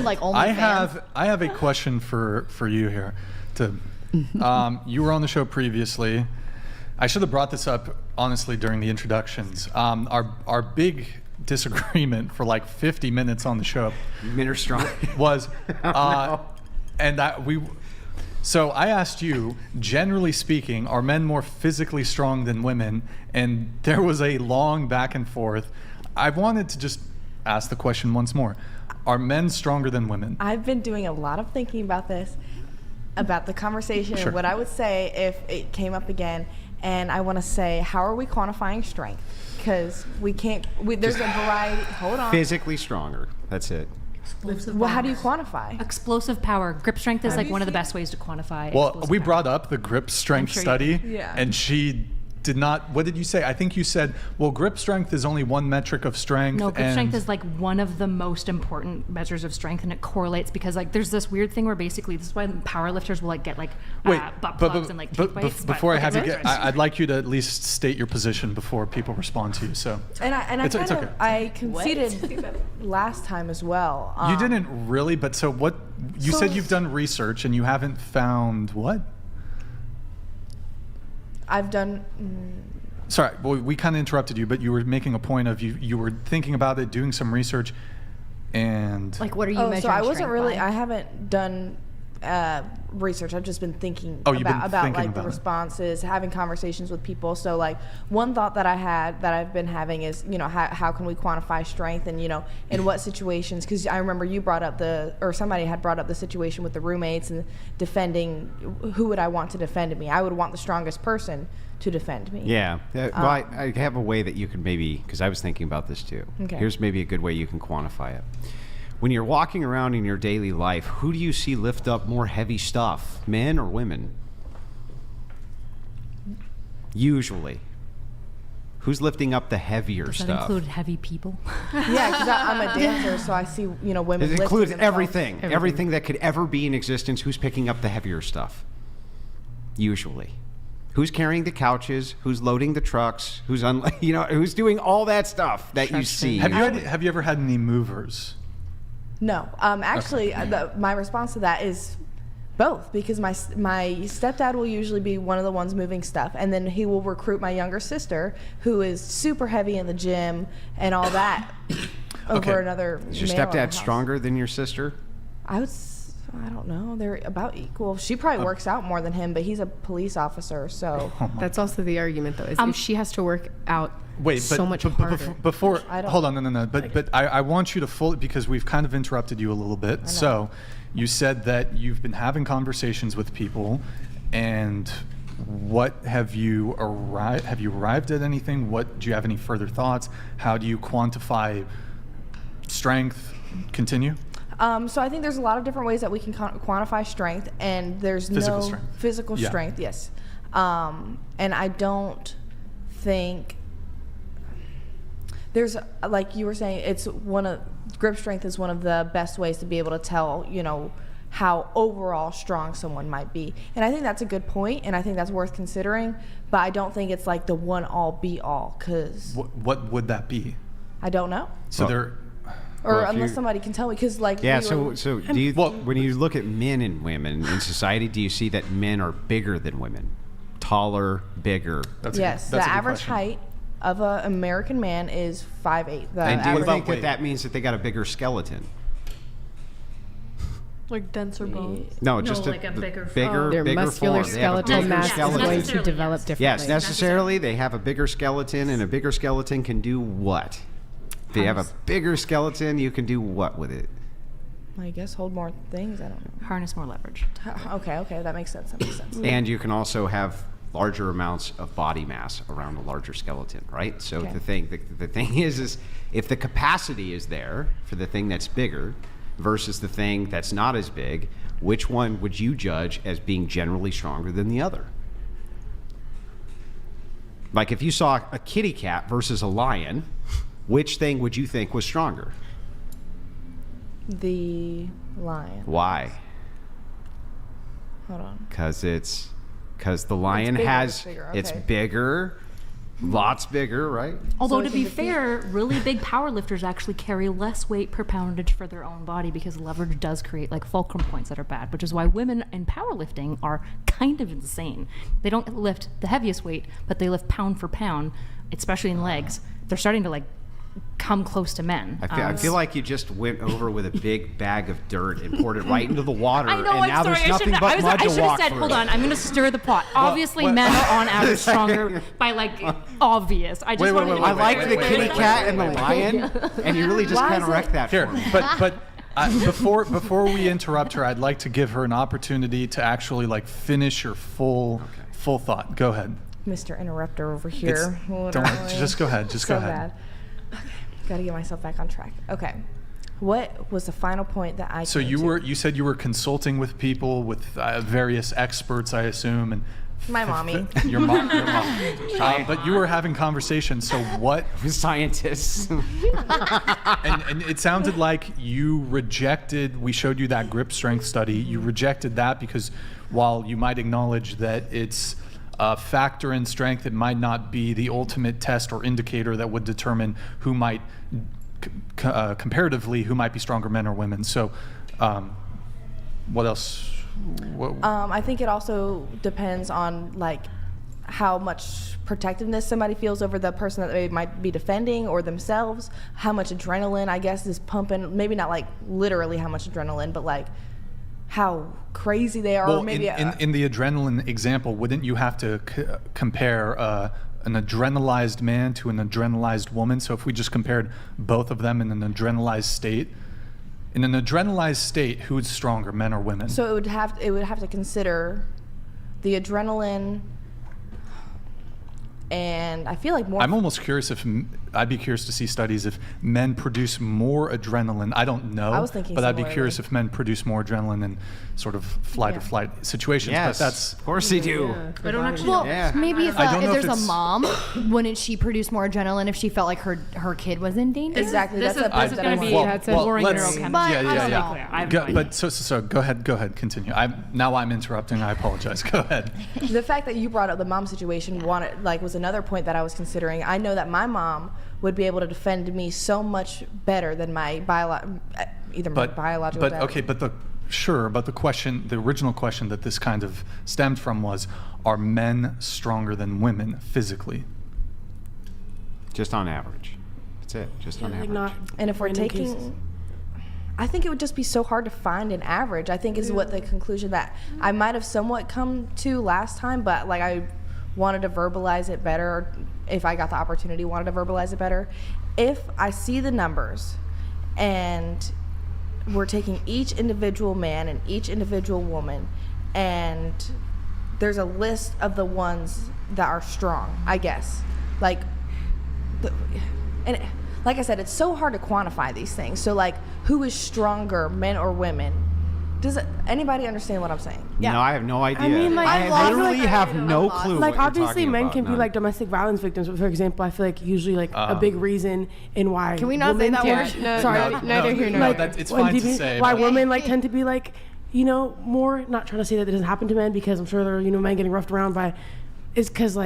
like only I have a question for you here. You were on the show previously. I should have brought this up honestly during the introductions. Our big disagreement for like 50 minutes on the show. Men are strong. Was and that we. So I asked you, generally speaking, are men more physically strong than women? And there was a long back and forth. I wanted to just ask the question once more. Are men stronger than women? I've been doing a lot of thinking about this, about the conversation, and what I would say if it came up again. And I want to say, how are we quantifying strength? Because we can't, there's a variety. Hold on. Physically stronger. That's it. Well, how do you quantify? Explosive power. Grip strength is like one of the best ways to quantify. Well, we brought up the grip strength study, and she did not. What did you say? I think you said, well, grip strength is only one metric of strength. No, grip strength is like one of the most important measures of strength, and it correlates because like there's this weird thing where basically this is why powerlifters will like get like butt plugs and like teeth weights. Before I have you get, I'd like you to at least state your position before people respond to you. So I conceded last time as well. You didn't really, but so what? You said you've done research and you haven't found what? I've done. Sorry, well, we kind of interrupted you, but you were making a point of you were thinking about it, doing some research, and like what are you measuring? So I wasn't really. By? I haven't done research. I've just been thinking about the responses, having conversations with people. So like one thought that I've been having is, how can we quantify strength, and in what situations? Because I remember you brought up somebody had brought up the situation with the roommates and defending. Who would I want to defend me? I would want the strongest person to defend me. Yeah. Well, I have a way that you could maybe, because I was thinking about this too. Okay. Here's maybe a good way you can quantify it. When you're walking around in your daily life, who do you see lift up more heavy stuff, men or women? Usually. Who's lifting up the heavier stuff? Does that include heavy people? Yeah, because I'm a dancer, so I see, women. It includes everything that could ever be in existence. Who's picking up the heavier stuff? Usually. Who's carrying the couches? Who's loading the trucks? Who's doing all that stuff that you see? Have you ever had any movers? No, actually, my response to that is both, because my stepdad will usually be one of the ones moving stuff, and then he will recruit my younger sister, who is super heavy in the gym and all that, over another. Is your stepdad stronger than your sister? I don't know. They're about equal. She probably works out more than him, but he's a police officer, so. That's also the argument, though, is if she has to work out much harder. Before, hold on, no. But I want you to fully, because we've kind of interrupted you a little bit. So you said that you've been having conversations with people, and what have you arrived at anything? Do you have any further thoughts? How do you quantify strength? Continue. So I think there's a lot of different ways that we can quantify strength, and there's physical strength, yes. And I don't think there's, like you were saying, grip strength is one of the best ways to be able to tell, how overall strong someone might be. And I think that's a good point, and I think that's worth considering, but I don't think it's like the one all be all, because. What would that be? I don't know. So unless somebody can tell me, because when you look at men and women in society, do you see that men are bigger than women? Taller, bigger? Yes, the average height of an American man is 5'8". And do you think that means that they got a bigger skeleton? Like denser bones? No, just like a bigger their bigger muscular form. skeletal mass is going to develop differently. Yes, necessarily they have a bigger skeleton, and a bigger skeleton can do what? If you have a bigger skeleton, you can do what with it? I guess hold more things. I don't know. Harness more leverage. Okay, that makes sense. And you can also have larger amounts of body mass around a larger skeleton, right? So the thing is if the capacity is there for the thing that's bigger versus the thing that's not as big, which one would you judge as being generally stronger than the other? Like if you saw a kitty cat versus a lion, which thing would you think was stronger? The lion. Why? Hold on. Because the lion it's bigger. Okay. It's bigger, Lots bigger, right? Although to be fair, really big power lifters actually carry less weight per poundage for their own body because leverage does create like fulcrum points that are bad, which is why women in powerlifting are kind of insane. They don't lift the heaviest weight, but they lift pound for pound, especially in legs. They're starting to like come close to men. I feel like you just went over with a big bag of dirt and poured it right into the water. I know, and now there's nothing but mud to walk through. I should have said, hold on, I'm going to stir the pot. Obviously, men are on average stronger by like obvious. I just wanted to I like the kitty cat and the lion, and you really just kind of wrecked that for me. But before we interrupt her, I'd like to give her an opportunity to actually like finish your full thought. Go ahead. Mr. Interrupter over here. Just go ahead. Just go ahead. Bad. Okay, gotta get myself back on track. Okay, what was the final point that I? So you said you were consulting with people, with various experts, I assume, and my mommy. Your mom. But you were having conversations. So what? With scientists. and it sounded like you rejected. We showed you that grip strength study. You rejected that because while you might acknowledge that it's a factor in strength, it might not be the ultimate test or indicator that would determine who might, comparatively, who might be stronger, men or women. So, what else? I think it also depends on like how much protectiveness somebody feels over the person that they might be defending or themselves. How much adrenaline, I guess, is pumping. Maybe not like literally how much adrenaline, but like how crazy they are. Well, or maybe in the adrenaline example, wouldn't you have to compare an adrenalized man to an adrenalized woman? So if we just compared both of them in an adrenalized state, who's stronger, men or women? So it would have to consider the adrenaline. And I feel like more. I'm almost curious I'd be curious to see studies if men produce more adrenaline. I don't know. I was thinking but I'd be curious if men produce more adrenaline in sort of flight or flight situations. Yes, but that's of course they do. Yeah. I don't actually. Well, maybe if there's a mom, wouldn't she produce more adrenaline if she felt like her kid was in danger? Exactly. This is going to be boring neurochemistry. But so go ahead, continue. I'm interrupting. I apologize. Go ahead. The fact that you brought up the mom situation was another point that I was considering. I know that my mom would be able to defend me so much better than my biological dad. Okay, but the original question that this kind of stemmed from was, are men stronger than women physically? Just on average. That's it. Just on average. And if we're taking cases. I think it would just be so hard to find an average, I think is what the conclusion that I might have somewhat come to last time, but like I wanted to verbalize it better, or if I got the opportunity, wanted to verbalize it better. If I see the numbers and we're taking each individual man and each individual woman, and there's a list of the ones that are strong, I guess. Like I said, it's so hard to quantify these things. So like, who is stronger, men or women? Does anybody understand what I'm saying? Yeah. No, I have no idea. I mean, like, I literally have no clue. Like, obviously, men can be like domestic violence victims. But for example, I feel like usually like a big reason in why. Can we not say that word? No, sorry, neither here nor there. It's fine to say. Why women like tend to be like, more. Not trying to say that it doesn't happen to men, because I'm sure there are men getting roughed around by. It's because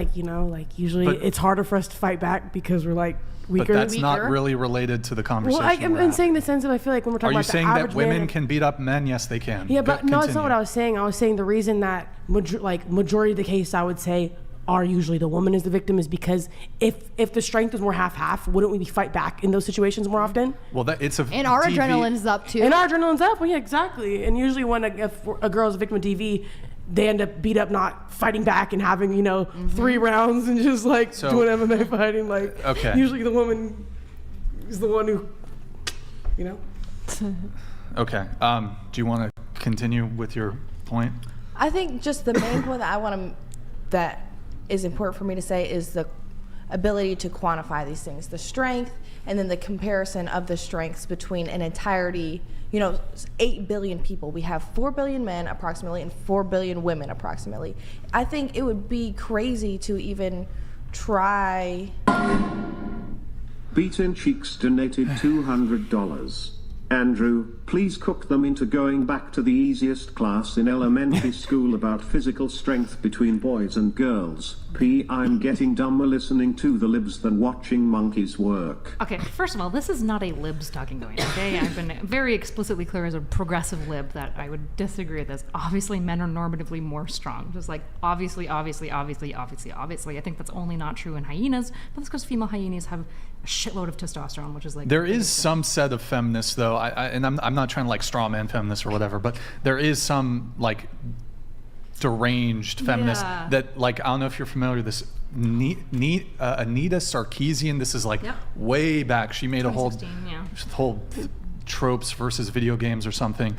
usually it's harder for us to fight back because we're like weaker. But that's not really related to the conversation. Well, I'm saying the sense that I feel like when we're talking about the average man. Are you saying that women can beat up men? Yes, they can. Yeah, but no, that's not what I was saying. I was saying the reason that majority of the case, I would say, are usually the woman is the victim is because if the strength was more half, wouldn't we fight back in those situations more often? Well, and our adrenaline's up too. And our adrenaline's up. Well, yeah, exactly. And usually when a girl's a victim of DV, they end up beat up, not fighting back and having 3 rounds and just doing MMA fighting. Okay. Usually the woman is the one who, Okay. Do you want to continue with your point? I think just the main point that is important for me to say is the ability to quantify these things, the strength, and then the comparison of the strengths between an entirety. 8 billion people. We have 4 billion men approximately and 4 billion women approximately. I think it would be crazy to even try. Beaten Cheeks donated $200. Andrew, Please cook them into going back to the easiest class in elementary school about physical strength between boys and girls. P. I'm getting dumber listening to the libs than watching monkeys work. Okay, first of all, this is not a libs talking going, okay? I've been very explicitly clear as a progressive lib that I would disagree with this. Obviously, men are normatively more strong. Just like, obviously. I think that's only not true in hyenas, but that's because female hyenas have a shitload of testosterone, which is like... There is some set of feminists, though, and I'm not trying to like straw man feminists or whatever, but there is some like deranged feminists that, like, I don't know if you're familiar with this, Anita Sarkeesian. This is like way back. She made a whole tropes versus video games or something.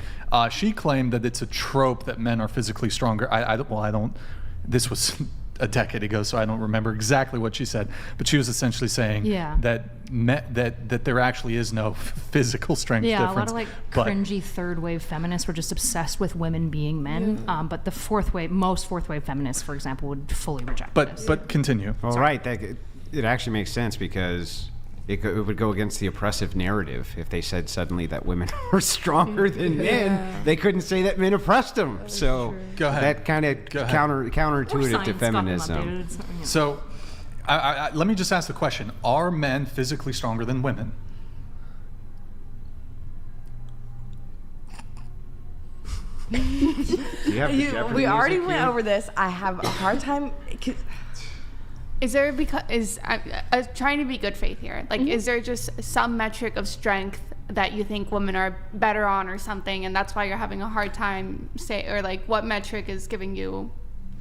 She claimed that it's a trope that men are physically stronger. I don't. This was a decade ago, so I don't remember exactly what she said. But she was essentially saying that there actually is no physical strength difference. Yeah, a lot of like cringy third wave feminists were just obsessed with women being men. But the most fourth wave feminists, for example, would fully reject this. But continue. Well, right. It actually makes sense because it would go against the oppressive narrative if they said suddenly that women are stronger than men. They couldn't say that men oppressed them. So go ahead. That kind of counterintuitive to feminism. So let me just ask the question: are men physically stronger than women? We already went over this. I have a hard time. Is there trying to be good faith here? Like, is there just some metric of strength that you think women are better on or something, and that's why you're having a hard time or like what metric is giving you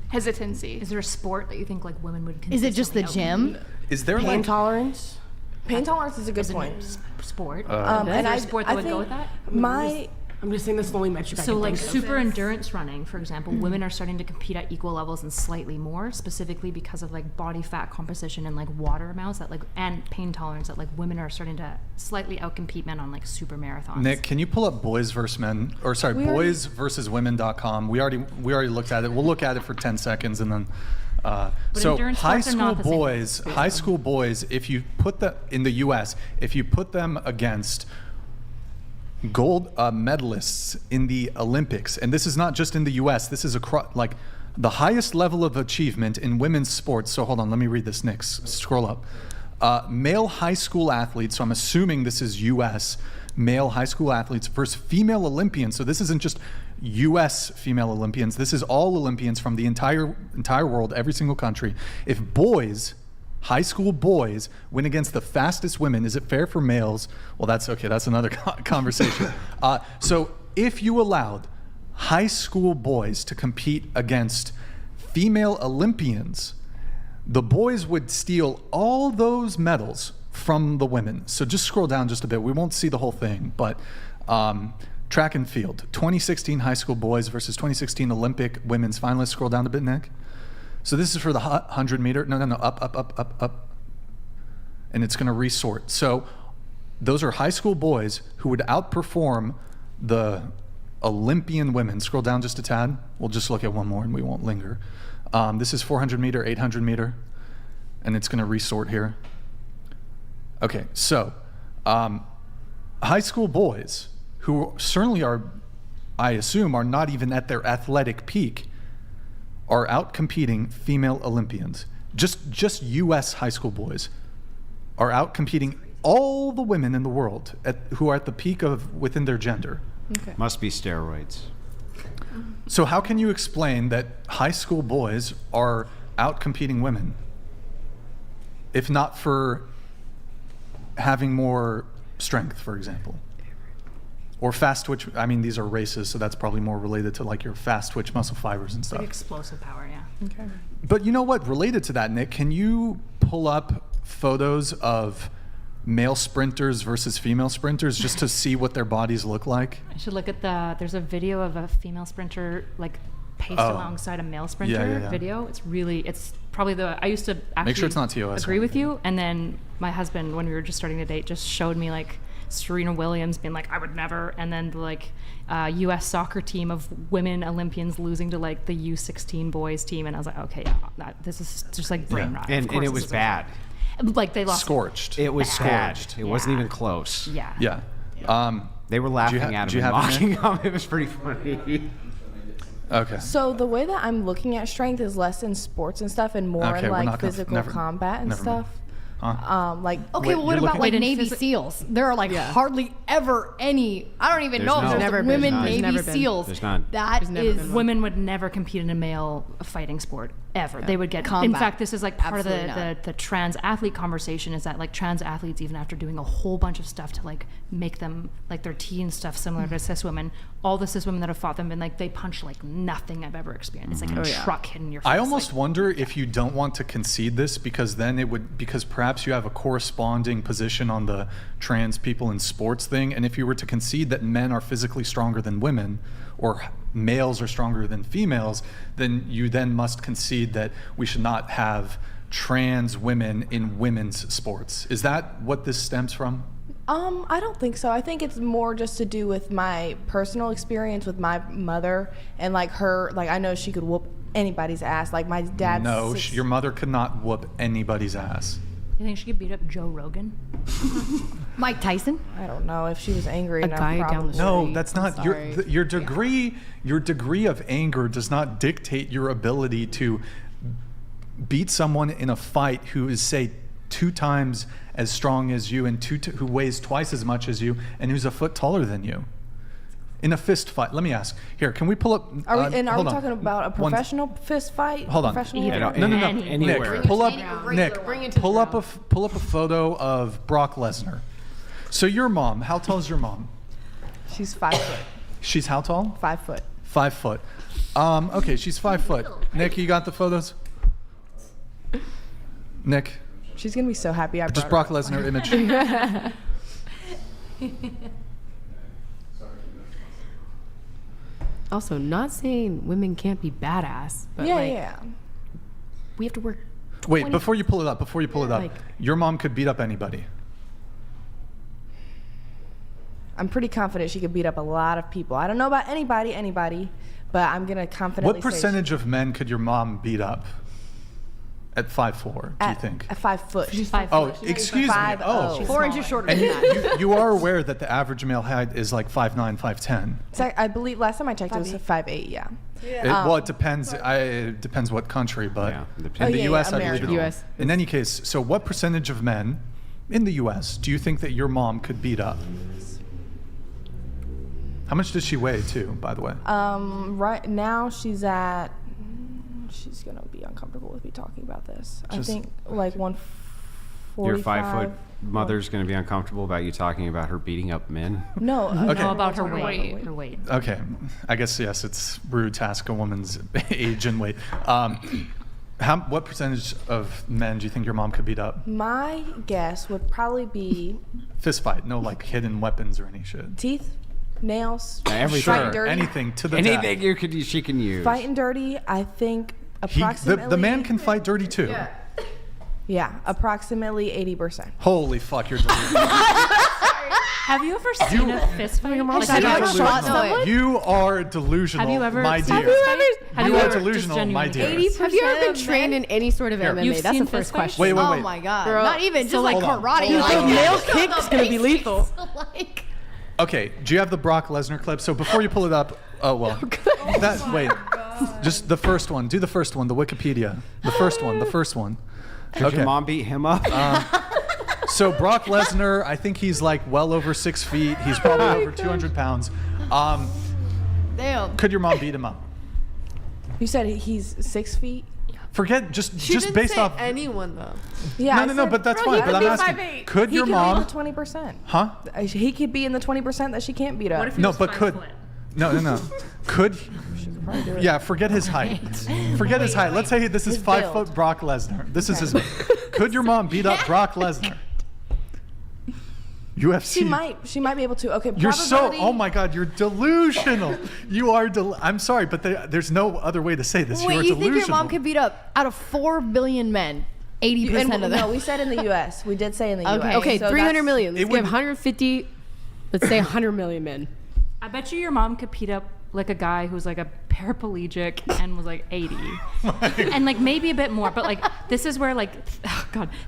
hesitancy? Is there a sport that you think like women would? Is it just the gym? Is there pain tolerance? Pain tolerance is a good point. Sport. And is there a sport that would go with that? I'm just saying this is the only metric. So like super endurance running, for example, women are starting to compete at equal levels and slightly more, specifically because of like body fat composition and like water amounts and pain tolerance that like women are starting to slightly outcompete men on like super marathons. Nick, can you pull up boysversuswomen.com? We already looked at it. We'll look at it for 10 seconds and then so high school boys, if you put them in the US, if you put them against gold medalists in the Olympics, and this is not just in the US, this is across like the highest level of achievement in women's sports. So hold on, let me read this, Nick. Scroll up. Male high school athletes, so I'm assuming this is US, male high school athletes versus female Olympians. So this isn't just US female Olympians, this is all Olympians from the entire world, every single country. If high school boys win against the fastest women, is it fair for males? Well, that's okay. That's another conversation. So if you allowed high school boys to compete against female Olympians, the boys would steal all those medals from the women. So just scroll down just a bit. We won't see the whole thing, but track and field, 2016 high school boys versus 2016 Olympic women's finalists. Scroll down a bit, Nick. So this is for the 100 meter. No, up. And it's going to resort. So those are high school boys who would outperform the Olympian women. Scroll down just a tad. We'll just look at one more and we won't linger. This is 400 meter, 800 meter. And it's going to resort here. Okay, so high school boys who certainly are, I assume, are not even at their athletic peak, are out competing female Olympians. Just U.S. high school boys are out competing all the women in the world who are at the peak within their gender. Okay. Must be steroids. So how can you explain that high school boys are out competing women, if not for having more strength, for example? Or fast twitch, I mean, these are races, so that's probably more related to like your fast twitch muscle fibers and stuff. Like explosive power, yeah. Okay. But you know what, related to that, Nick, can you pull up photos of male sprinters versus female sprinters just to see what their bodies look like? I should look at there's a video of a female sprinter like paced alongside a male sprinter video. It's probably I used to actually make sure it's not TOS. Agree with you. And then my husband, when we were just starting to date, just showed me like Serena Williams being like, I would never, and then the like U.S. soccer team of women Olympians losing to like the U16 boys team, and I was like, okay, yeah, this is just like brain rot. And it was bad. Like they lost. Scorched. It was scorched. It wasn't even close. Yeah. Yeah. They were laughing at him and mocking him. It was pretty funny. Okay. So the way that I'm looking at strength is less in sports and stuff and more in like physical combat and stuff. Like okay, well, what about like Navy SEALs? There are like hardly ever any. I don't even know if there's women Navy SEAls. There's none. Women would never compete in a male fighting sport ever. They would get combat. In fact, this is like part of the trans athlete conversation. Is that like trans athletes, even after doing a whole bunch of stuff to like make them like their teen stuff similar to cis women, all the cis women that have fought them been like they punch like nothing I've ever experienced. It's like a truck hitting your face. I almost wonder if you don't want to concede this because then it would perhaps you have a corresponding position on the trans people in sports thing, and if you were to concede that men are physically stronger than women or males are stronger than females, then you then must concede that we should not have trans women in women's sports. Is that what this stems from? I don't think so. I think it's more just to do with my personal experience with my mother and like her, like I know she could whoop anybody's ass. Like my dad. No, your mother could not whoop anybody's ass. You think she could beat up Joe Rogan? Mike Tyson? I don't know if she was angry enough. Guy down the street. No, that's not your degree. Your degree of anger does not dictate your ability to beat someone in a fight who is, say, 2 times as strong as you and who weighs twice as much as you and who's a foot taller than you. In a fist fight, let me ask. Here, can we pull up? Are we talking about a professional fist fight? Hold on. No. Anywhere. Nick, pull up a photo of Brock Lesnar. So your mom, how tall is your mom? She's 5 foot. She's how tall? 5 foot. 5 foot. Okay, she's 5 foot. Nick, you got the photos? Nick. She's gonna be so happy I brought just Brock Lesnar image. Also, not saying women can't be badass, but we have to work. Wait, before you pull it up, your mom could beat up anybody. I'm pretty confident she could beat up a lot of people. I don't know about anybody, but I'm gonna confidently What percentage of men could your mom beat up? At 5'4", do you think? At 5 foot. She's 5 foot. Oh, excuse me. Oh, 4 inches shorter and than that. you are aware that the average male height is like 5'9", 5'10". I believe last time I checked it was 5'8". Yeah. It depends. It depends what country, but in the U.S., I believe US. In any case, so what percentage of men in the U.S. do you think that your mom could beat up? How much does she weigh, too, by the way? Right now she's gonna be uncomfortable with me talking about this. I think like 145. Your 5 foot mother's gonna be uncomfortable about you talking about her beating up men? No. Okay. No, about her weight. Her weight. Okay. I guess, yes, it's rude to ask a woman's age and weight. What percentage of men do you think your mom could beat up? My guess would probably be... Fist fight. No, like hidden weapons or any shit. Teeth, nails, everything. fighting dirty. Anything to the Anything she can use. Fighting dirty, I think approximately... The man can fight dirty too. Yeah, approximately 80%. Holy fuck, you're delusional. Have you ever seen a fist fight? You are delusional, have you ever my dear. You are delusional, my dear. 80%. Have you ever been trained in any sort of MMA? That's the first question. Wait. Oh my god. Girl. Not even just like karate. The male kick is going to be lethal. Okay, do you have the Brock Lesnar clip? So before you pull it up, wait. Just the first one. Do the first one, the Wikipedia. The first one. Could your mom beat him up? So Brock Lesnar, I think he's like well over 6 feet. He's probably over 200 pounds. Damn. Could your mom beat him up? You said he's 6 feet? Forget just didn't based say off anyone though. Yeah. No, but that's fine. But I'm asking, could your mom? He could be in the 20%. Huh? He could be in the 20% that she can't beat up. What if he No, was but 5 could? foot? No. Could? Yeah, forget his height. Forget his height. Let's say this is 5 foot Brock Lesnar. This is his. Could your mom beat up Brock Lesnar? UFC. She might be able to. Okay. You're so. Oh my God, you're delusional. You are. I'm sorry, but there's no other way to say this. Wait, you are you delusional. think your mom could beat up out of 4 billion men? 80% of them. No, we said in the U.S. We did say in the U.S. Okay, so 300 million. Let's give 150. Let's say 100 million men. I bet you your mom could beat up like a guy who's like a paraplegic and was like 80 and like maybe a bit more, but like this is where like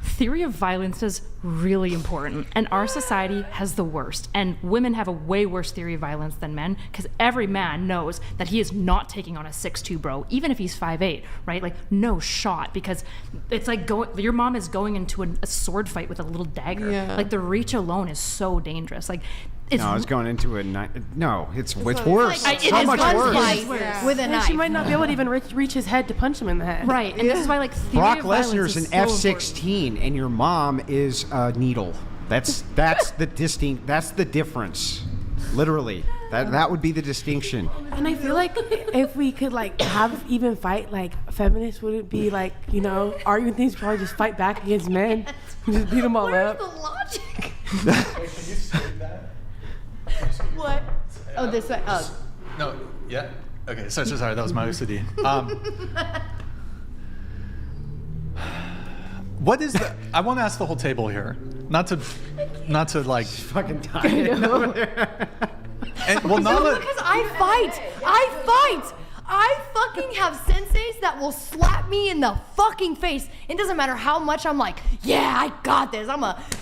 theory of violence is really important, and our society has the worst, and women have a way worse theory of violence than men, because every man knows that he is not taking on a 6'2" bro, even if he's 5'8", right? Like no shot, because it's like your mom is going into a sword fight with a little dagger. Like the reach alone is so dangerous. Like I was going into it's worse. Like, so much worse. With a knife. She might not be able to even reach his head to punch him in the head. Right, and this is why like Brock theory of violence Lesnar's an is so F-16, and your mom is a needle. That's the difference. Literally, that would be the distinction. And I feel like if we could like have even fight, like feminists wouldn't be like, you know, arguing things, probably just fight back against men, just beat them all Where's up. the logic? Wait, can you say that? What? Oh, this way. Oh. No, yeah. Okay, so sorry, that was my OCD. What is the? I want to ask the whole table here, not to like Fucking dying over there. And, well, not Because I fight. I fucking have senseis that will slap me in the fucking face. It doesn't matter how much I'm like, yeah, I got this. I'm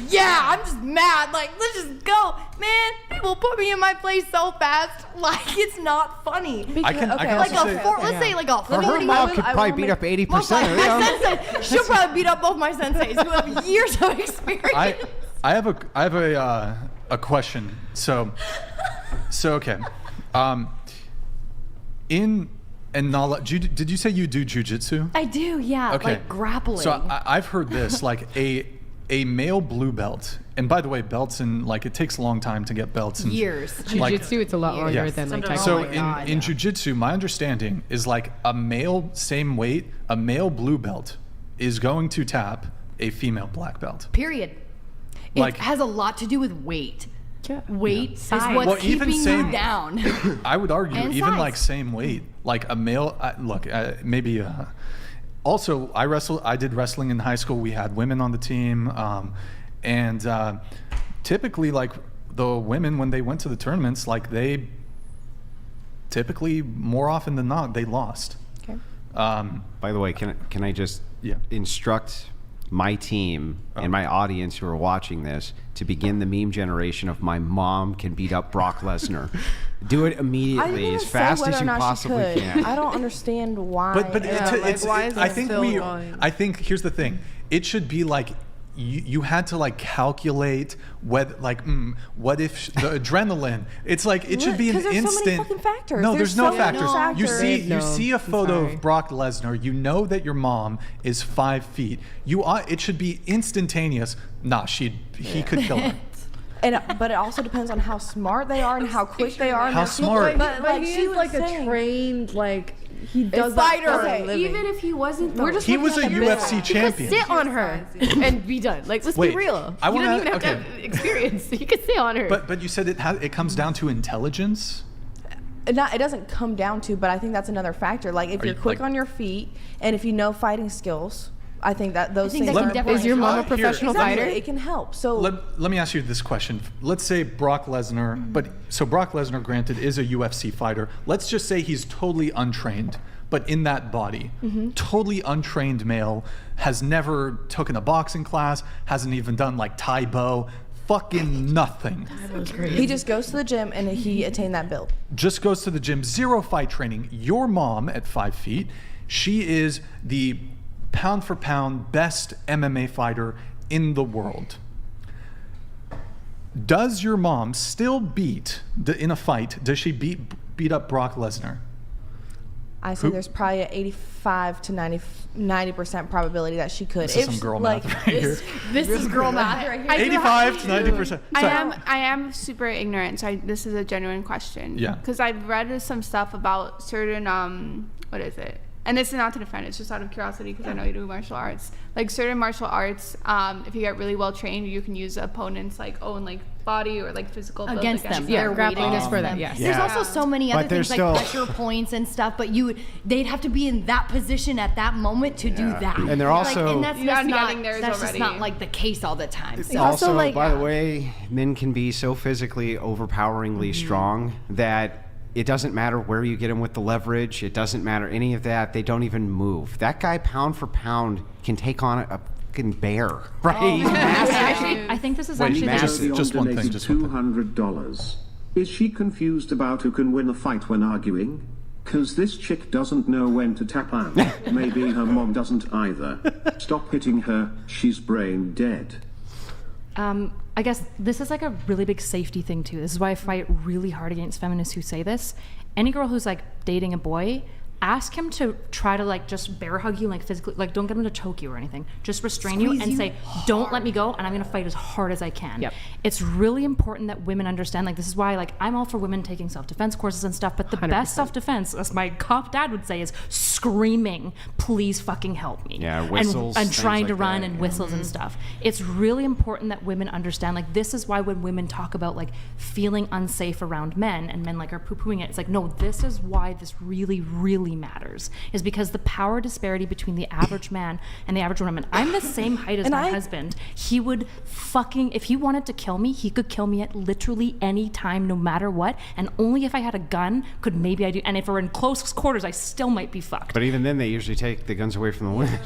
just mad. Like, let's just go. Man, people put me in my place so fast. Like, it's not funny. I can Like also say, let's say like a Her 40 mom could probably beat up 80% of them. my sensei. She'll probably beat up both my senseis who have years of experience. I have a question. So okay. And Nala, did you say you do jujitsu? I do, yeah. Okay. Like grappling. So I've heard this, like a male blue belt, and by the way, belts and like it takes a long time to get belts. And, years. Like, Jiu-jitsu, it's a lot longer than like taekwondo. so in jiu-jitsu, my understanding is like a male same weight, a male blue belt is going to tap a female black belt. Period. It Like- has a lot to do with weight. Yeah. Weight is Size. what's Well, even keeping same- you down. I would argue And even size. like same weight, like a male. Maybe. Also, I did wrestling in high school. We had women on the team, and typically, like the women when they went to the tournaments, like they typically more often than not they lost. Okay. By the way, can I just instruct my team and my audience who are watching this to begin the meme generation of my mom can beat up Brock Lesnar. Do it immediately as fast as you possibly can. I don't understand why. But why is I it think still we. going? I think here's the thing. It should be like. You had to like calculate what if the adrenaline. It's like it should be an 'Cause there's instant. so many fucking factors. No, There's there's no so factors. many factors. You see a photo sorry. of Brock Lesnar. You know that your mom is 5 feet. It should be instantaneous. Nah, he could kill her. But it also depends on how smart they are and how quick they are. and How their- smart? But like he she is was like saying, a trained, like he does fighter. that for a Okay, living. Even if he wasn't, We're just He looking was a at UFC this. champion. Sit on her and be done. Like, let's Wait, be real. I You wanna- don't even have to okay. have experience. You can sit on her. But you said it comes down to intelligence. it doesn't come down to, but I think that's another factor. Like if Are you're you, quick like- on your feet and if you know fighting skills, I think that those think things that are can definitely Is your mom a Here. professional Exactly, fighter? it can help. So Let me ask you this question. Let's say Brock Lesnar, Brock Lesnar, granted, is a UFC fighter. Let's just say he's totally untrained, but in that body, totally untrained male, has never taken a boxing class, hasn't even done like Tai Bo, fucking nothing. he just goes to the gym and he attained that build. Just goes to the gym, zero fight training. Your mom at 5 feet, she is the pound for pound best MMA fighter in the world. Does your mom still in a fight, does she beat up Brock Lesnar? I say there's probably an 85 to 90% probability that she could. This is some girl math right here. This is girl math right here. 85 to 90%. I am super ignorant, so this is a genuine question. Yeah. Because I've read some stuff about certain what is it? And this is not to defend, it's just out of curiosity because I know you do martial arts. Like certain martial arts, if you get really well trained, you can use opponents' like own like body or like physical build Against them. Yeah, They're grappling waiting is on for that, them. yes. There's Yeah. also so many But other there's things like still- pressure points and stuff, but they'd have to be in that position at that moment to do that. And they're also- and that's You're just not not getting theirs that's just already. not like the case all the time. So. Also, by the way, men can be so physically overpoweringly strong that it doesn't matter where you get them with the leverage. It doesn't matter any of that. They don't even move. That guy, pound for pound, can take on a fucking bear, right? He's massive. Actually, I think this is actually massive. Just one thing. Just one thing. $200. Is she confused about who can win a fight when arguing? Cause this chick doesn't know when to tap out. Maybe her mom doesn't either. Stop hitting her, she's brain dead. I guess this is like a really big safety thing too. This is why I fight really hard against feminists who say this. Any girl who's like dating a boy, ask him to try to like just bear hug you, like physically, like don't get him to choke you or anything. Just restrain you and say, don't let me go, and I'm gonna fight as hard as I can. Yep. It's really important that women understand, like this is why like I'm all for women taking self-defense courses and stuff, but the 100%. best self-defense, as my cop dad would say, is screaming, please fucking help me. Yeah, whistles, and trying things to like run that, and yeah. whistles and stuff. It's really important that women understand, like this is why when women talk about like feeling unsafe around men and men like are poo-pooing it, it's like, no, this is why this really, really matters, is because the power disparity between the average man and the average woman. I'm the same height as my husband. He would fucking, if he wanted to kill me, he could kill me at literally any time, no matter what, and only if I had a gun could maybe I do, and if we're in close quarters, I still might be fucked. But even then, they usually take the guns away from the women.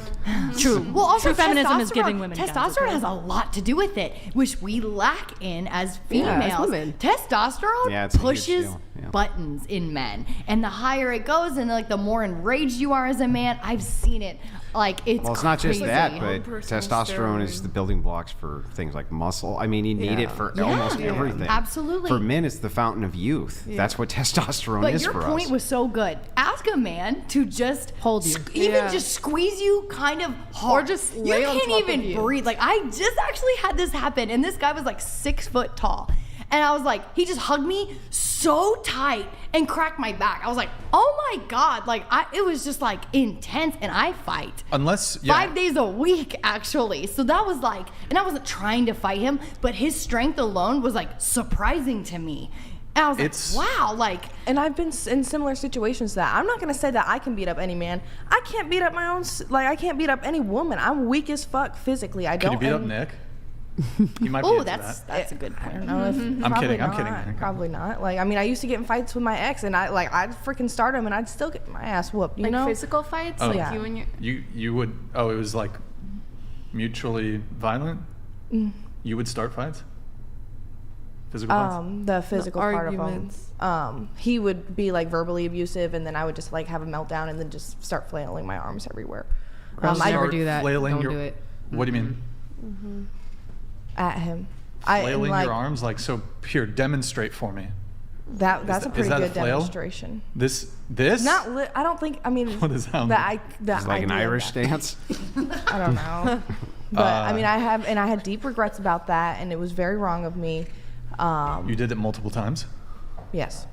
True. Well, also True feminism is giving testosterone- women guns as testosterone well. has a lot to do with it, which we lack in as Yeah, as females. women. Testosterone Yeah, it's a huge pushes deal. Yeah. buttons in men, and the higher it goes, and like the more enraged you are as a man, I've seen it. Like it's Well, it's not just crazy. that, but personal testosterone is steroid. the building blocks for things like muscle. I mean, you need it for almost everything. Absolutely. For men, it's the fountain of youth. That's what testosterone But is your for point us. was so good. Ask a man to just Hold you. even Yeah. just squeeze you kind of hard. Or just you lay on can't top even of you. breathe. Like I just actually had this happen, and this guy was like 6 foot tall. And I was like, he just hugged me so tight and cracked my back. I was like, oh my God. Like, it was just like intense. And I fight Unless 5 days a week, actually. So that was like, and I wasn't trying to fight him, but his strength alone was like surprising to me. And I was It's- like, wow, like, And I've been in similar situations to that. I'm not gonna say that I can beat up any man. I can't beat up my own. Like I can't beat up any woman. I'm weak as fuck physically. I Can don't. you beat up and- Nick? You might be oh, into that's that. a good I point. don't know if I'm probably kidding, I'm not, kidding. Probably not. Like I mean, I used to get in fights with my ex, and I'd freaking start him, and I'd still get my ass whooped. You Like know? physical fights, Oh. like Yeah. you and your. You would. Oh, it was like mutually violent. You would start fights. Physical fights. The physical part of arguments. him. He would be like verbally abusive, and then I would just like have a meltdown, and then just start flailing my arms everywhere. Girls I never Start do that. flailing Don't your- do it. What do you mean? at him. Flailing like, your arms, like so. Here, demonstrate for me. That's that- a pretty is that a good flail? demonstration. This. Not. I don't think. I mean. What does that the It's like an idea of Irish that. dance. I don't know. But I mean, I had deep regrets about that, and it was very wrong of me. You did it multiple times. Yes.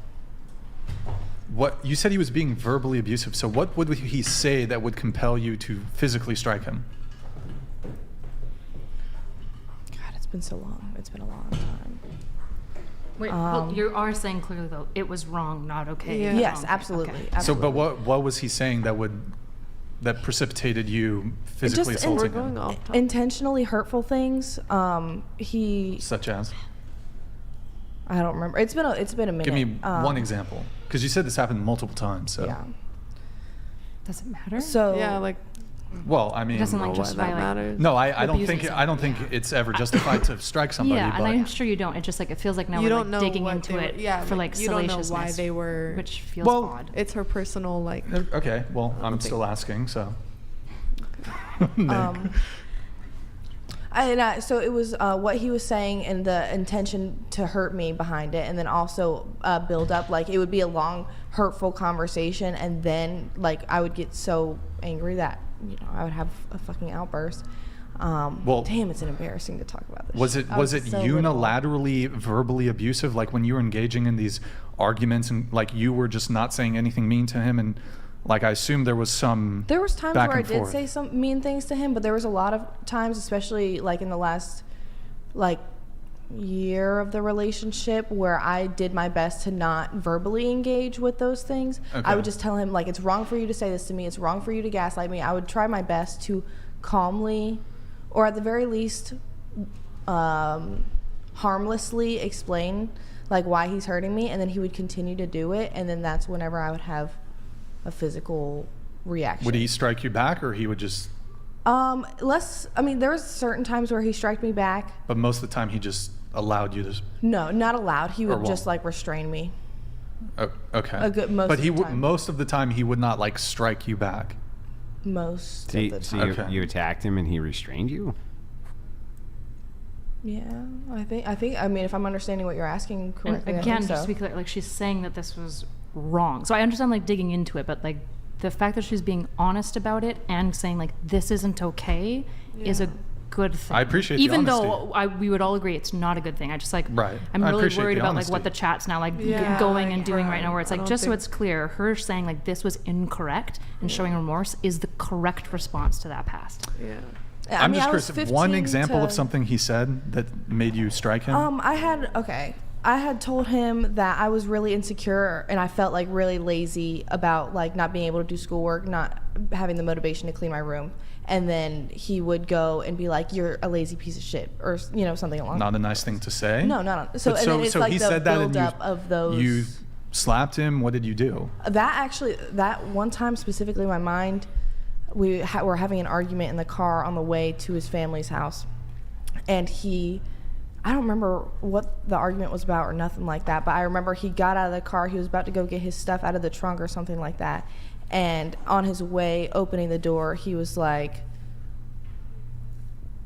What you said he was being verbally abusive. So what would he say that would compel you to physically strike him? God, it's been so long. It's been a long time. Wait, well, you are saying clearly though it was wrong, not okay. Yeah. It was Yes, wrong. absolutely. Okay. So, absolutely. but what was he saying that precipitated you physically just- assaulting We're going him? off topic. intentionally hurtful things. He. Such as? I don't remember. It's been a minute. Give me one example, because you said this happened multiple times. So. Yeah. Does it matter? So. Yeah, like Well, I mean, It doesn't know like why justify that like. matters. no, I don't abusing think it's ever justified to strike somebody. Yeah, but and I'm sure you don't. It just like it feels like now you we're don't like know digging what into they were, it yeah, for like you don't know why salaciousness, they were. which feels Well, odd. It's her personal like. okay. Well, I'm still asking. So. So it was what he was saying and the intention to hurt me behind it, and then also build up. Like it would be a long, hurtful conversation, and then like I would get so angry that I would have a fucking outburst. Well, damn, it's embarrassing to talk about this. Was shit. it I was it so little. unilaterally verbally abusive? Like when you were engaging in these arguments and like you were just not saying anything mean to him, and like I assume there was some. There was times back where I and did forth. say some mean things to him, but there was a lot of times, especially like in the last like year of the relationship, where I did my best to not verbally engage with those things. Okay. I would just tell him like, it's wrong for you to say this to me. It's wrong for you to gaslight me. I would try my best to calmly, or at the very least, harmlessly explain like why he's hurting me, and then he would continue to do it, and then that's whenever I would have a physical reaction. Would he strike you back, or he would just? There was certain times where he struck me back. But most of the time he just allowed you to. No, not allowed. He would just like restrain me. Oh, okay. Most of the time he would not like strike you back. Most of the time. So you attacked him and he restrained you? Yeah, I think. I mean, if I'm understanding what you're asking correctly, and again, I think just so. to be clear, like she's saying that this was wrong. So I understand like digging into it, but like the fact that she's being honest about it and saying like this isn't okay is a good thing. I appreciate even the honesty. though we would all agree it's not a good thing. I just like Right. I'm I really appreciate worried the about honesty. like what the chat's now like Yeah, going and doing right now, where it's I like don't just so think- it's clear, her saying like this was incorrect and showing remorse is the correct response to that past. Yeah. I'm just I was curious. One 15 example of to- something he said that made you strike him. I had told him that I was really insecure and I felt like really lazy about like not being able to do schoolwork, not having the motivation to clean my room. And then he would go and be like, "You're a lazy piece of shit," or something along. Not a nice thing to say. No, not so. But And then it's like he the said that, and buildup of those. you slapped him. What did you do? That one time specifically, in my mind, we were having an argument in the car on the way to his family's house, and I don't remember what the argument was about or nothing like that, but I remember he got out of the car, he was about to go get his stuff out of the trunk or something like that, and on his way opening the door, he was like,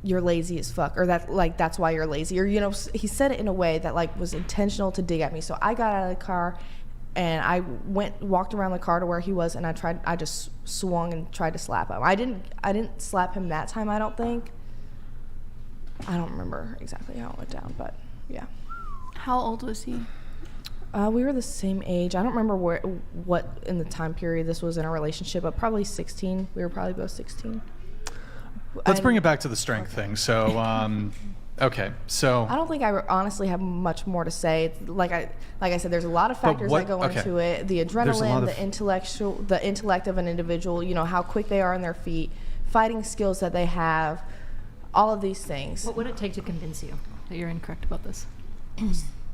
"You're lazy as fuck," or that's why you're lazy, or he said it in a way that like was intentional to dig at me. So I got out of the car and I walked around the car to where he was, and I just swung and tried to slap him. I didn't slap him that time, I don't think. I don't remember exactly how it went down, but yeah. How old was he? We were the same age. I don't remember what in the time period this was in a relationship, but probably 16. We were probably both 16. Let's bring it back to the strength thing. So, okay, so I don't think I honestly have much more to say. It's like I said, there's a lot of factors that go into it. The adrenaline, the intellect of an individual. How quick they are on their feet, fighting skills that they have, all of these things. What would it take to convince you that you're incorrect about this?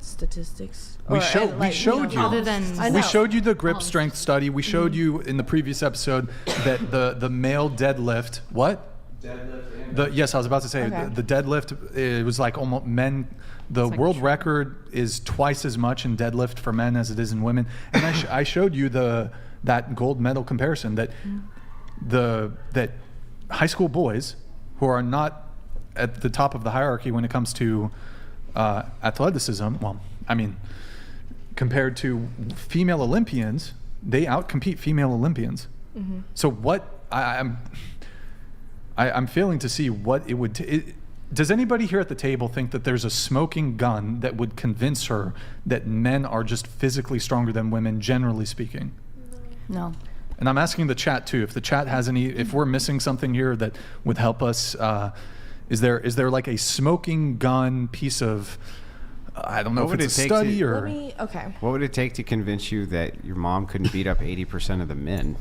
Statistics. we showed you. Other than We showed you the grip strength study. We showed you in the previous episode that the male deadlift. What? Yes, I was about to say the deadlift. It was like almost men. The world record is twice as much in deadlift for men as it is in women. And I showed you that gold medal comparison that that high school boys who are not at the top of the hierarchy when it comes to athleticism. Well, I mean, compared to female Olympians, they outcompete female Olympians. Mm-hmm. So what I'm failing to see what it would. Does anybody here at the table think that there's a smoking gun that would convince her that men are just physically stronger than women, generally speaking? No. And I'm asking the chat too. If the chat has any, if we're missing something here that would help us, is there like a smoking gun piece of, I don't know if it's a study or. What would it take to convince you that your mom couldn't beat up 80% of the men?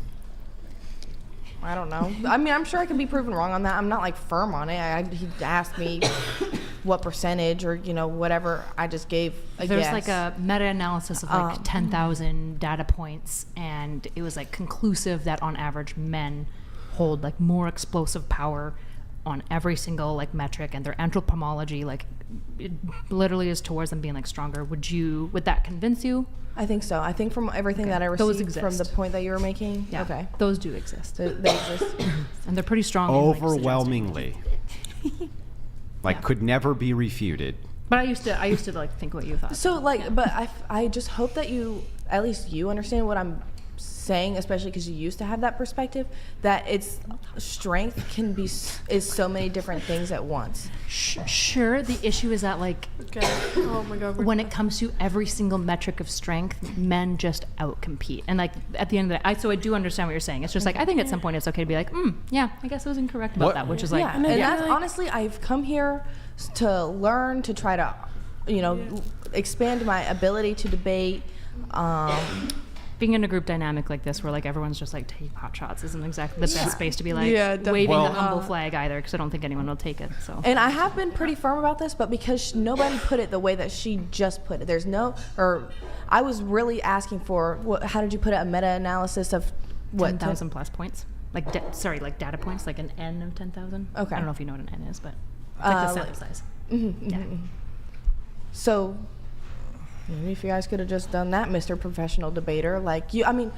I don't know. I mean, I'm sure I can be proven wrong on that. I'm not like firm on it. He asked me what percentage or whatever. I just gave a There's guess. like a meta-analysis of like 10,000 data points, and it was like conclusive that on average men hold like more explosive power on every single like metric, and their anthropomology like it literally is towards them being like stronger. Would that convince you? I think so. I think from everything that I received from the point that you were making. Yeah, okay. Those do exist. They exist. And they're pretty strong. Overwhelmingly. Could never be refuted. But I used to like think what you thought. So but I just hope that at least you understand what I'm saying, especially because you used to have that perspective, that it's strength is so many different things at once. Sure. The issue is that Oh my God. when it comes to every single metric of strength, men just outcompete. And like at the end of the day, so I do understand what you're saying. It's just like I think at some point it's okay to be like, yeah, I guess I was incorrect about that, which is like, and that's honestly, I've come here to learn, to try to, expand my ability to debate. being in a group dynamic like this where like everyone's just like taking pot shots isn't exactly the best space to be like waving the humble flag either, because I don't think anyone will take it. So. And I have been pretty firm about this, but because nobody put it the way that she just put it, I was really asking for how did you put it? A meta-analysis of what? 10,000 plus points. Like data points, like an N of 10,000. Okay. I don't know if you know what an N is, but it's like the sample size. Yeah. So maybe if you guys could have just done that, Mr. Professional Debater. I'm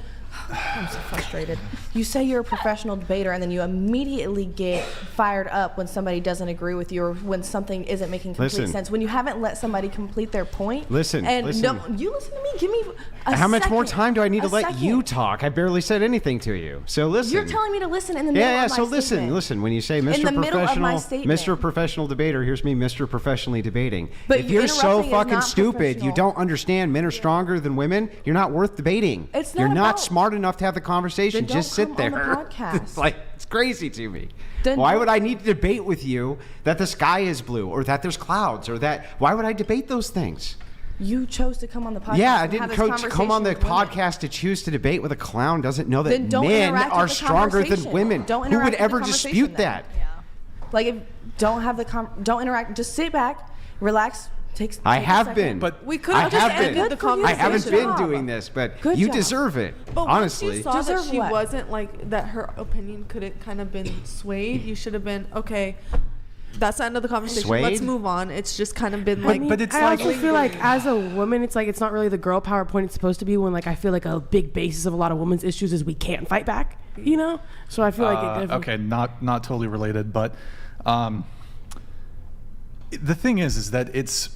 so frustrated. You say you're a professional debater, and then you immediately get fired up when somebody doesn't agree with you or when something isn't making complete sense. When you haven't let somebody complete their point. Listen. No, you listen to me. Give me a How much second, more time do I need to let second. you talk? I barely said anything to you. So listen. You're telling me to listen in the middle of my statement. Listen. When you say In the Mr. middle of my Professional, statement. Mr. Professional Debater, here's me, Mr. Professionally Debating. But if you're so interrupting is fucking not stupid, you professional. don't understand men are stronger than women, you're not worth debating. It's not You're not about- smart enough to have the conversation. Then Just don't sit come there. on the podcast. It's crazy to me. Then Why don't- would I need to debate with you that the sky is blue or that there's clouds or that? Why would I debate those things? You chose to come on the podcast. Yeah, I and have didn't this come on the conversation with women. podcast to choose to debate with a clown. Doesn't know Then that don't men interact are with the stronger than conversation. women. Don't Who would interact with ever the dispute conversation that? Like, don't interact. Just sit back, relax. Take I a have second. been. But we I could have have just been. ended the Good for you. I haven't Good been job. doing this, but Good you job. deserve it. But honestly. once you saw that Deserve she what? wasn't like that, her opinion couldn't kind of been swayed. You should have been okay. That's the end of the conversation. Swayed? Let's move on. It's just kind of been like. but it's I like also feel like as a woman, it's like it's not really the girl power point it's supposed to be. When like I feel like a big basis of a lot of women's issues is we can't fight back. You know, so I feel like it definitely, okay, not totally related, but the thing is that it's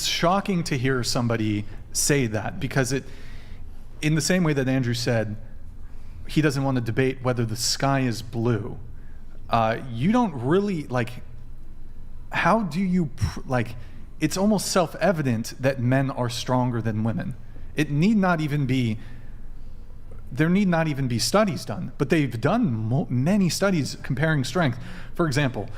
shocking to hear somebody say that, because it, in the same way that Andrew said he doesn't want to debate whether the sky is blue, you don't really like. How do you it's almost self-evident that men are stronger than women. There need not even be studies done, but they've done many studies comparing strength. For example,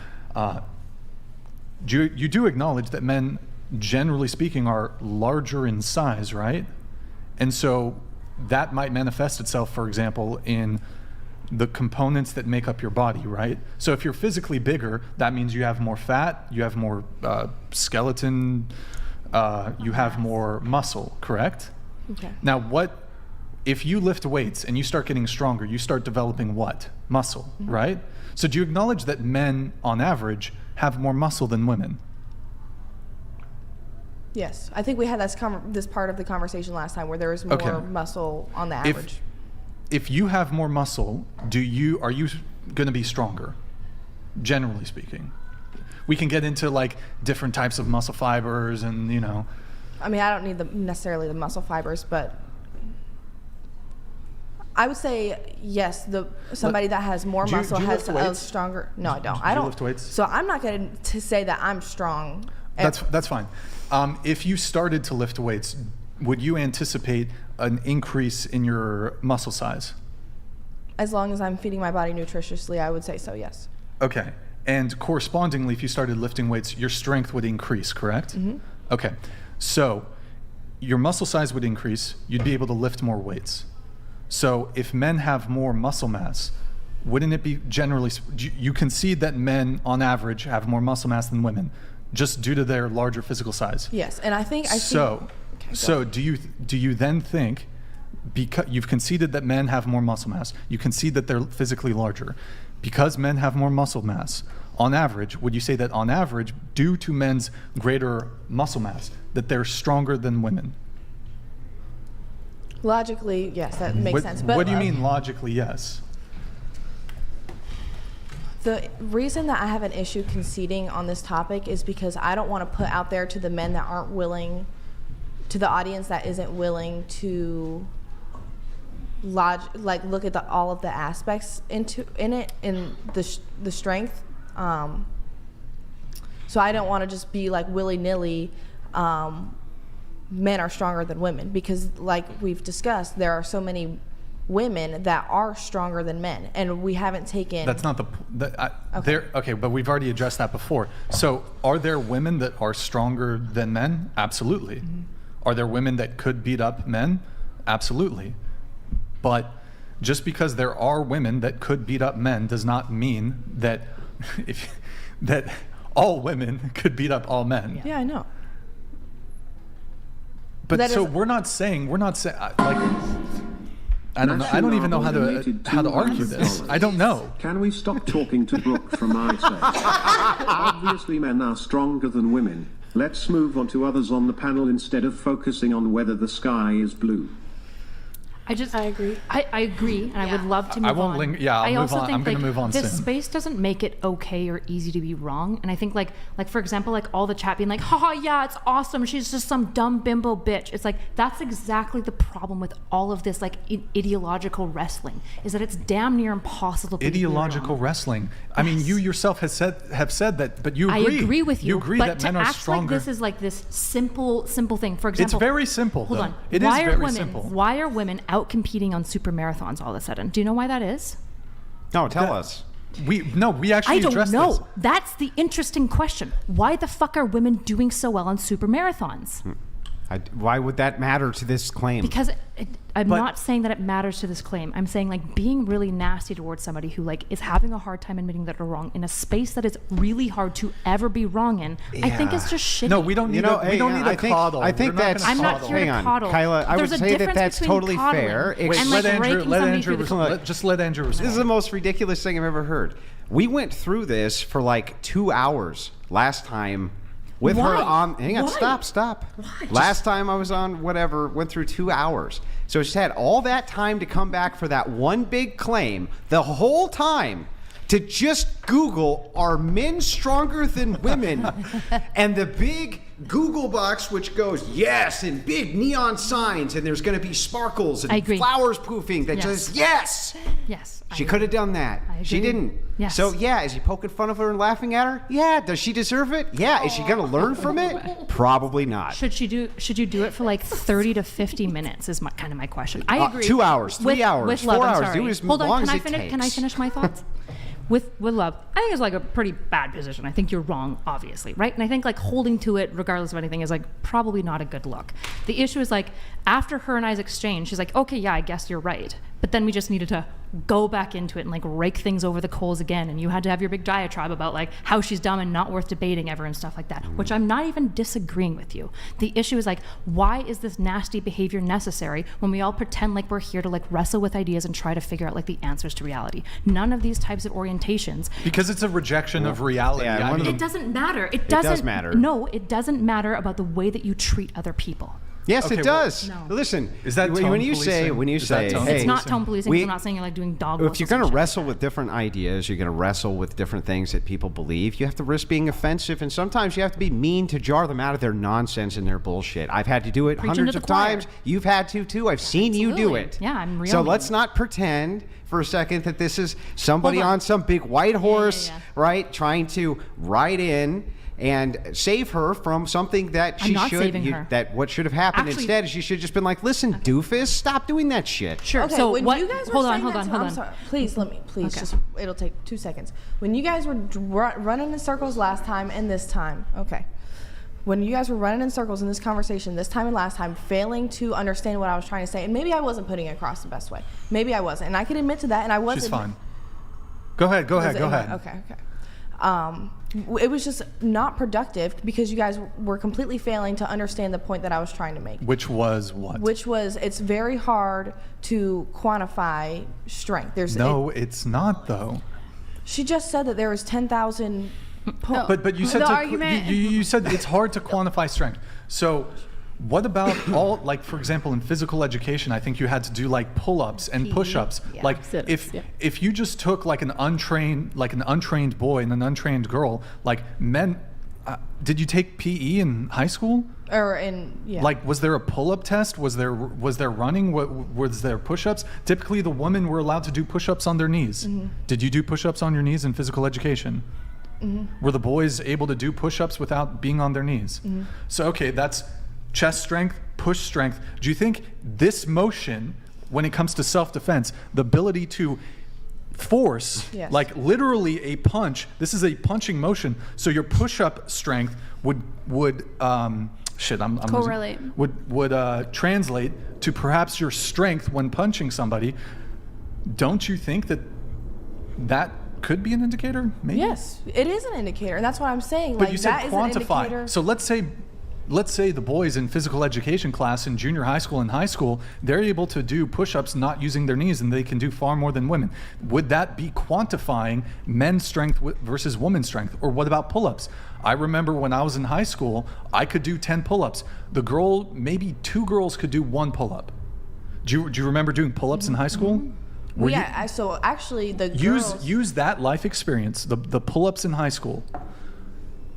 you do acknowledge that men, generally speaking, are larger in size, right? And so that might manifest itself, for example, in the components that make up your body, right? So if you're physically bigger, that means you have more fat, you have more skeleton, you have more muscle, correct? Okay. Now, if you lift weights and you start getting stronger, you start developing what? Muscle, right? So do you acknowledge that men, on average, have more muscle than women? Yes, I think we had this part of the conversation last time where there was more muscle on the average. If you have more muscle, are you going to be stronger? Generally speaking, we can get into like different types of muscle fibers, and I mean, I don't need necessarily the muscle fibers, but I would say yes. Somebody that has more muscle do you has lift a weights? stronger. No, I don't. Do I you don't lift weights? So I'm not going to say that I'm strong. That's fine. If you started to lift weights, would you anticipate an increase in your muscle size? As long as I'm feeding my body nutritiously, I would say so, yes. Okay. And correspondingly, if you started lifting weights, your strength would increase, correct? Mm-hmm. Okay. So your muscle size would increase. You'd be able to lift more weights. So if men have more muscle mass, wouldn't it be generally, you concede that men on average have more muscle mass than women, just due to their larger physical size? Yes, and I think So do you then think, because you've conceded that men have more muscle mass, you concede that they're physically larger, because men have more muscle mass, on average, would you say that on average, due to men's greater muscle mass, that they're stronger than women? Logically, yes, that makes sense. But what do you mean logically, yes? The reason that I have an issue conceding on this topic is because I don't want to put out there to the men that aren't willing, to the audience that isn't willing to look at all of the aspects in the strength. So I don't want to just be like willy-nilly, men are stronger than women, because like we've discussed, there are so many women that are stronger than men, and we haven't taken. That's not okay, but we've already addressed that before. So are there women that are stronger than men? Absolutely. Mm-hmm. Are there women that could beat up men? Absolutely. But just because there are women that could beat up men does not mean that that all women could beat up all men. Yeah, I know. But That so is- we're not saying like I don't know. I don't even know how to argue this. I don't know. Can we stop talking to Brooke from ISIS? Obviously men are stronger than women. Let's move on to others on the panel instead of focusing on whether the sky is blue. I agree. I agree, and I would love to move on. I won't linger. Yeah, I'll move on. I'm going to move on this soon. space doesn't make it okay or easy to be wrong. And I think like for example, like all the chat being like, haha, yeah, it's awesome. She's just some dumb bimbo bitch. It's like, that's exactly the problem with all of this like ideological wrestling, is that it's damn near impossible to Ideological wrestling. I mean, you yourself have said that, but you agree. I agree with you. You agree but that to men are act stronger. like this is like this simple thing. For example, It's very simple. Hold though. on. It is why are very women, simple. Why are women out competing on super marathons all of a sudden? Do you know why that is? No, tell us. We actually I don't addressed know. this. That's the interesting question. Why the fuck are women doing so well on super marathons? Why would that matter to this claim? Because I'm not saying that it matters to this claim. I'm saying like being really nasty towards somebody who like is having a hard time admitting that they're wrong in a space that is really hard to ever be wrong in. I think it's just shitty. No, we don't need we don't need a coddle. I think We're not that's. gonna I'm not coddle. here to Hang on, coddle. Kyla. I would There's a say that difference that's between totally coddling fair. Wait, and, let like, Andrew. raking Let somebody Andrew. through the- Just let Andrew respond. This is the most ridiculous thing I've ever heard. We went through this for like 2 hours last time with her on. Hang on, stop. Last time I was on whatever, went through 2 hours. So she's had all that time to come back for that one big claim, the whole time to just Google, are men stronger than women? And the big Google box which goes yes, and big neon signs, and there's going to be sparkles I and agree. flowers poofing that says yes. Yes. She could have done that. I She agree. didn't. Yes. So yeah, is he poking fun of her and laughing at her? Yeah. Does she deserve it? Yeah. Is she gonna learn from it? Probably not. Should you do it for like 30 to 50 minutes is kind of my question. I agree. 2 hours, 3 With hours, love, 4 I'm hours. sorry. Do it as Hold on, long can as I it finish? takes. Can I finish my thoughts? With love, I think it's like a pretty bad position. I think you're wrong, obviously, right? And I think like holding to it, regardless of anything, is like probably not a good look. The issue is like after her and I's exchange, she's like, okay, yeah, I guess you're right. But then we just needed to go back into it and like rake things over the coals again. And you had to have your big diatribe about like how she's dumb and not worth debating ever and stuff like that, which I'm not even disagreeing with you. The issue is like, why is this nasty behavior necessary when we all pretend like we're here to like wrestle with ideas and try to figure out like the answers to reality? None of these types of orientations. Because it's a rejection of reality. Yeah, I one of mean, It doesn't matter. It does matter. No, it doesn't matter about the way that you treat other people. Yes, Okay, it well, does. No. Listen, Is that when tone you say policing? Is that tone hey, It's not tone policing. we- I'm not saying you're like doing dog if whistles you're going and to shit. wrestle with different ideas, you're going to wrestle with different things that people believe, you have to risk being offensive, and sometimes you have to be mean to jar them out of their nonsense and their bullshit. I've had to do it Preaching to hundreds the of choir. times. You've had to too. I've seen you do Absolutely. it. Yeah, I'm real So mean. let's not pretend for a second that this is somebody Hold on. on some big white horse, yeah. right, trying to ride in and save her from something that I'm she not should saving her. that what should have happened Actually- instead is she should have just been like, listen, doofus, stop doing that shit. Sure. Okay, so when what? you guys were hold on, saying hold that on, to- hold I'm on. sorry. Please let me. Please, Okay. just it'll take 2 seconds. When you guys were running in circles last time and this time, okay. When you guys were running in circles in this conversation, this time and last time, failing to understand what I was trying to say, and maybe I wasn't putting it across the best way. Maybe I wasn't, and I can admit to that. And I wasn't. she's fine. Go ahead. Go ahead. Go ahead. Okay. It was just not productive because you guys were completely failing to understand the point that I was trying to make. Which was what? Which was, it's very hard to quantify strength. No, it's not though. She just said that there was 10,000. But you said The to, argument- you said it's hard to quantify strength. So what about all, like for example in physical education, I think you had to do like pull-ups and push-ups. yeah, Like sit-ups, if you just took like an untrained boy and an untrained girl, like men, did you take PE in high school? Or in, yeah. Like, was there a pull-up test? Was there running? Was there push-ups? Typically, the women were allowed to do push-ups on their knees. Mm-hmm. Did you do push-ups on your knees in physical education? Mm-hmm. Were the boys able to do push-ups without being on their knees? Mm-hmm. So, okay, that's chest strength, push strength. Do you think this motion, when it comes to self-defense, the ability to force, Yes. like literally a punch, this is a punching motion, so your push-up strength would Correlate. would translate to perhaps your strength when punching somebody. Don't you think that could be an indicator? Maybe. Yes, it is an indicator, and that's what I'm saying. But like, you said that is an quantify. indicator. So let's say the boys in physical education class in junior high school and high school, they're able to do push-ups not using their knees, and they can do far more than women. Would that be quantifying men's strength versus women's strength? Or what about pull-ups? I remember when I was in high school, I could do 10 pull-ups. Maybe 2 girls could do 1 pull-up. Do you remember doing pull-ups in high school? Well, yeah, so actually the girls... Use that life experience, the pull-ups in high school.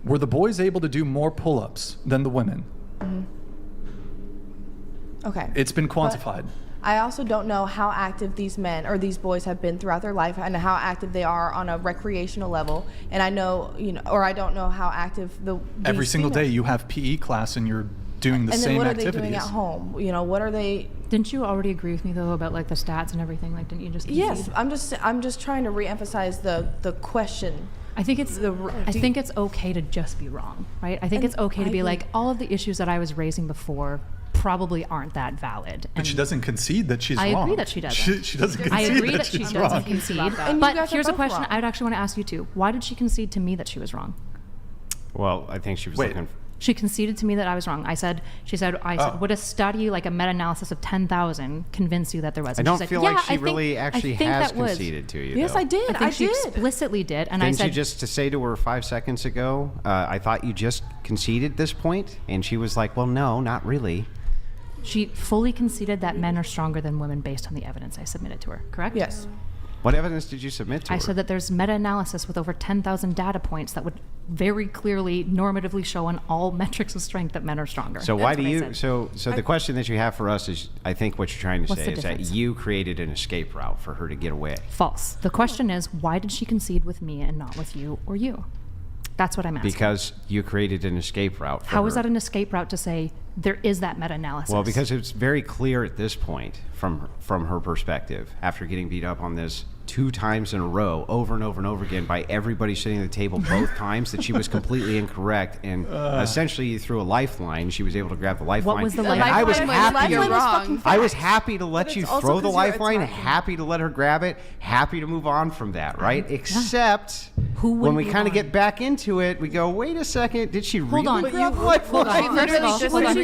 Were the boys able to do more pull-ups than the women? Okay. It's been quantified. But I also don't know how active these men or these boys have been throughout their life and how active they are on a recreational level. And I know, or I don't know how active every single day you have PE class and you're doing the same activities. And then what are they doing at home? What are they... Didn't you already agree with me though about like the stats and everything? Like, didn't you just concede? Yes, I'm just trying to reemphasize the question. I think it's okay to just be wrong, right? I think it's okay to be like, all of the issues that I was raising before probably aren't that valid. But she doesn't concede that she's wrong. I agree that she doesn't. She doesn't concede I agree that that she she's doesn't wrong. concede. And But here's a both question wrong. I would actually want to ask you too. Why did she concede to me that she was wrong? Well, I think she was looking. She conceded to me that I was wrong. She said, would a study, like a meta-analysis of 10,000, convince you that there was? I And don't she said, feel yeah, like she I think- really I actually think has that was. conceded to you. Yes, though. I did. I think she explicitly did. And Didn't I you said, just to say to her 5 seconds ago, I thought you just conceded this point? And she was like, well, no, not really. she fully conceded that men are stronger than women based on the evidence I submitted to her, correct? Yes. What evidence did you submit to her? I said that there's meta-analysis with over 10,000 data points that would very clearly normatively show on all metrics of strength that men are stronger. So why That's do what I you? said. So the question that you have for us is, I think what you're trying to What's say the is that difference? you created an escape route for her to get away. False. The question is, why did she concede with me and not with you or you? That's what I'm asking. Because you created an escape route for How her. is that an escape route to say there is that meta-analysis? Well, because it's very clear at this point from her perspective, after getting beat up on this 2 times in a row, over and over and over again, by everybody sitting at the table both times, that she was completely incorrect, and essentially you threw a lifeline. She was able to grab the lifeline. What was the And lifeline? I was The happy. lifeline was wrong. I was happy to let But you it's also throw the 'cause you're lifeline, attacking. happy to let her grab it, happy to move on from that, right? Except Who would when we move kind of on? get back into it, we go, wait a second, did she really on. grab the Hold on. lifeline? She literally First of all, just hold on.